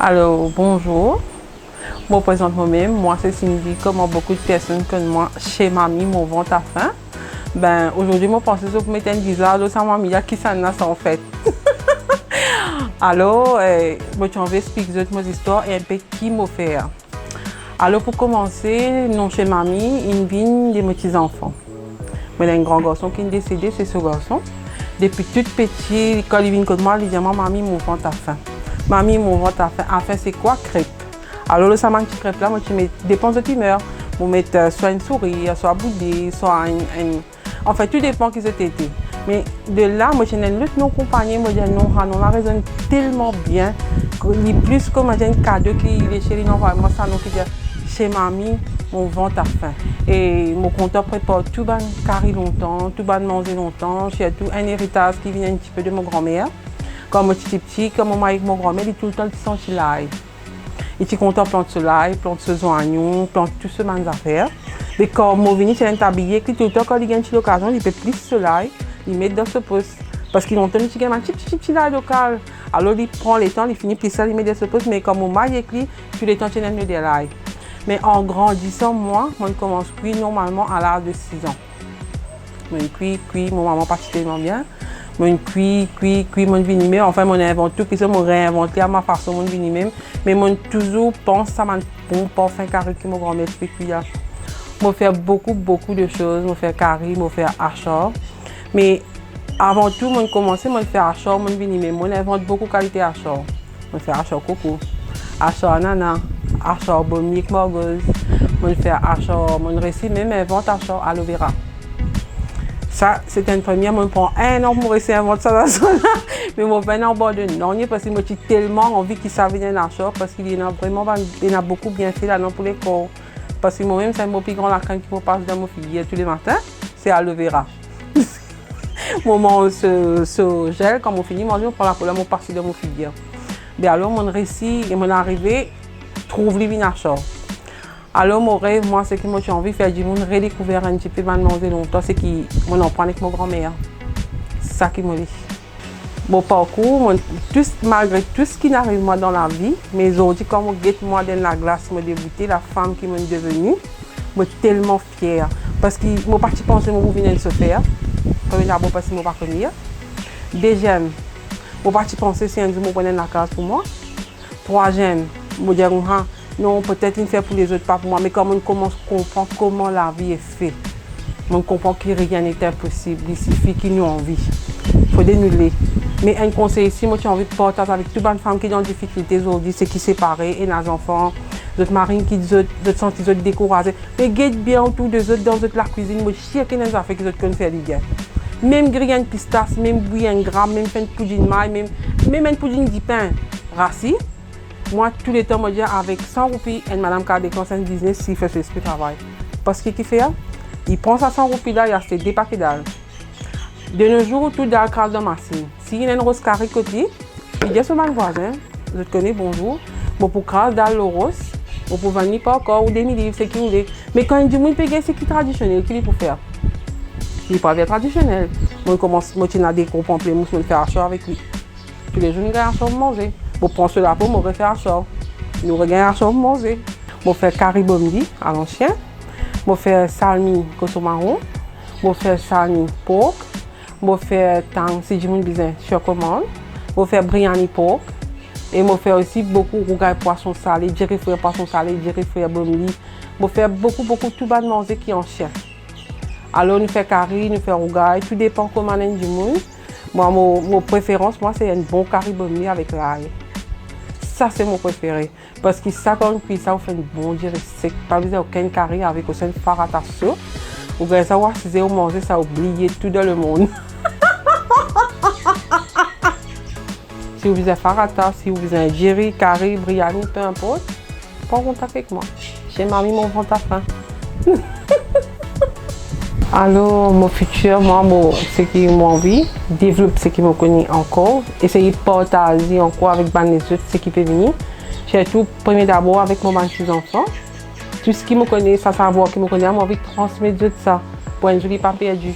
Alors, bonjour. Je me présente moi-même. Moi, c'est Cindy, comme beaucoup de personnes comme moi, chez Mamie, mon ventre à faim. Ben, aujourd'hui, je pense que je mettre un bizarre, ça m'a mis à qui ça n'a en fait. Alors, je vais expliquer mon histoire et un peu qui m'a fait. Alors, pour commencer, non, chez Mamie, il vient de mes petits-enfants. Il y a un grand garçon qui est décédé, c'est ce garçon. Depuis tout petit, quand il vient comme moi, il dit Mamie, mon ventre à faim. Mamie, mon ventre à faim. Enfin, c'est quoi crêpe? Alors, le saman qui crêpe là, moi, tu mets dépend de l'humeur. Vous mettez soit une souris, soit un boudé, soit un. En fait, tout dépend qui c'était. Mais de là, moi, j'ai une autre non compagnie, moi, non, la raisonne tellement bien. Il plus comme un cadeau qui est chez les enfants, moi, ça, non, qui dit chez Mamie, mon ventre à faim. Et mon compteur prépare tout ban carré longtemps, tout ban manger longtemps. J'ai tout un héritage qui vient un petit peu de mon grand-mère. Quand moi j'étais petit, comme moi avec mon grand-mère, il tout le temps il sent l'ail. Il était content de planter l'ail, planter ce oignon, planter tout ce genre d'affaires. Mais quand moi venu chez un tablier, tout le temps quand il gagne l'occasion, il peut plus l'ail, il met dans ce poste. Parce qu'il entend qu'il gagne un petit l'ail local. Alors il prend le temps, il finit plus ça, il met dans ce poste. Mais comme mon mari écrit, tout le temps il aime de l'ail. Mais en grandissant, moi, je commence à cuire normalement à l'âge de 6 ans. Je cuis, mon maman pas tellement bien. Je cuis, je vini enfin, je invente tout, puis je réinvente à ma façon, je vini même. Mais je toujours pense à mon bon parfum carré que mon grand-mère fait cuire. Je fais beaucoup de choses. Je fais carré, je fais achor. Mais avant tout, je commence à faire achor, je vini même. Je invente beaucoup de qualité achor. Je fais achor coco, achor ananas. Achor bombi avec morgose, je fais achor, je réussis même invente achor aloe vera. Ça, c'est une première, je prends un an pour essayer d'inventer ça dans ça. Mais je vais en bord de non, parce que j'ai tellement envie qu'il savent un achor, parce qu'il y en a vraiment beaucoup bien fait là pour les corps. Parce que moi-même, c'est mon plus grand lacan qui me passe dans mon figuier tous les matins, c'est aloe vera. Moment ce gel, quand on finit de manger, on prend la couleur, on passe dans mon figuier. Mais alors, mon récit et mon arrivée, trouve les vinachors. Alors mon rêve, moi, c'est que moi j'ai envie de faire du monde redécouvrir un petit peu de manger longtemps, c'est que moi en prends avec mon grand-mère. C'est ça qui me dit. Mon parcours, malgré tout ce qui n'arrive moi dans la vie, mais aujourd'hui quand je guette moi dans la glace, me débuter la femme qui m'est devenue, je suis tellement fière. Parce que je parti penser que je venais de se faire. D'abord parce que je ne pas venir. Deuxième, je parti penser si un jour je prenais la case pour moi. Troisième, je dis non, peut-être il fait pour les autres, pas pour moi, mais quand on commence à comprendre comment la vie est faite, on comprend que rien n'est impossible, il suffit qu'il nous envie. Il faut dénouer. Mais un conseil ici, moi j'ai envie de partager avec toutes les femmes qui sont en difficulté aujourd'hui, c'est qui séparent et les enfants, d'autres marines qui sont découragés. Mais guette bien autour des autres dans la cuisine, moi je sais qu'il y a des affaires qui sont faire du bien. Même griller une pistache, même bouillir un gramme, même faire une poudre de maille, même une poudre de pain rassis. Moi, tous les temps, je dis avec 100 roupies, une madame qui a des conseils de business, s'il fait ce travail. Parce qu'il fait, il prend sa 100 roupies là, il achète des paquets d'al. De nos jours, tout dans le de machine. S'il y a une rose carré côté, il dit à son voisin, je te connais, bonjour, bon pour craser dans le rose, bon pour venir pas encore, ou des milliers, c'est qui vous voulez. Mais quand il dit, moi, c'est qui traditionnel, qu'il faut faire. Il n'est pas bien traditionnel. Moi, je commence à découper un peu, je vais faire un choix avec lui. Tous les jours, je vais faire un choix pour manger. Je prends cela pour me refaire un chor. Nous regardons un chor pour manger. Je fais carré bombi à l'ancien. Je fais salmi coton marron. Je fais salmi porc. Je fais tang si je me disais sur commande. Je fais biryani porc. Et je fais aussi beaucoup de rougail poisson salé, jerry frère poisson salé, jerry frère bombi. Je fais beaucoup tout de manger qui est ancien. Alors nous faisons carré, nous faisons rougail, tout dépend comment on est du monde. Moi, mon préférence, c'est un bon carré bombi avec l'ail. Ça, c'est mon préféré. Parce que ça, quand on cuit, ça, on fait une bonne diarrhée sec. Pas besoin aucun carré avec un faratasso. Vous allez savoir si vous mangez ça, oubliez tout dans le monde. Si vous avez farata, si vous avez jerry, carré, biryani, peu importe, prends contact avec moi. J'ai Mamie, mon ventre à faim. Alors, mon futur, moi, ce qui m'a envie, développer ce qui me connaît encore, essayer de partager encore avec les autres ce qui peut venir. J'ai tout, premier d'abord avec mon petits enfants. Tout ce qui me connaît, ça savoir qui me connaît, j'ai envie de transmettre ça pour un joli pas perdu.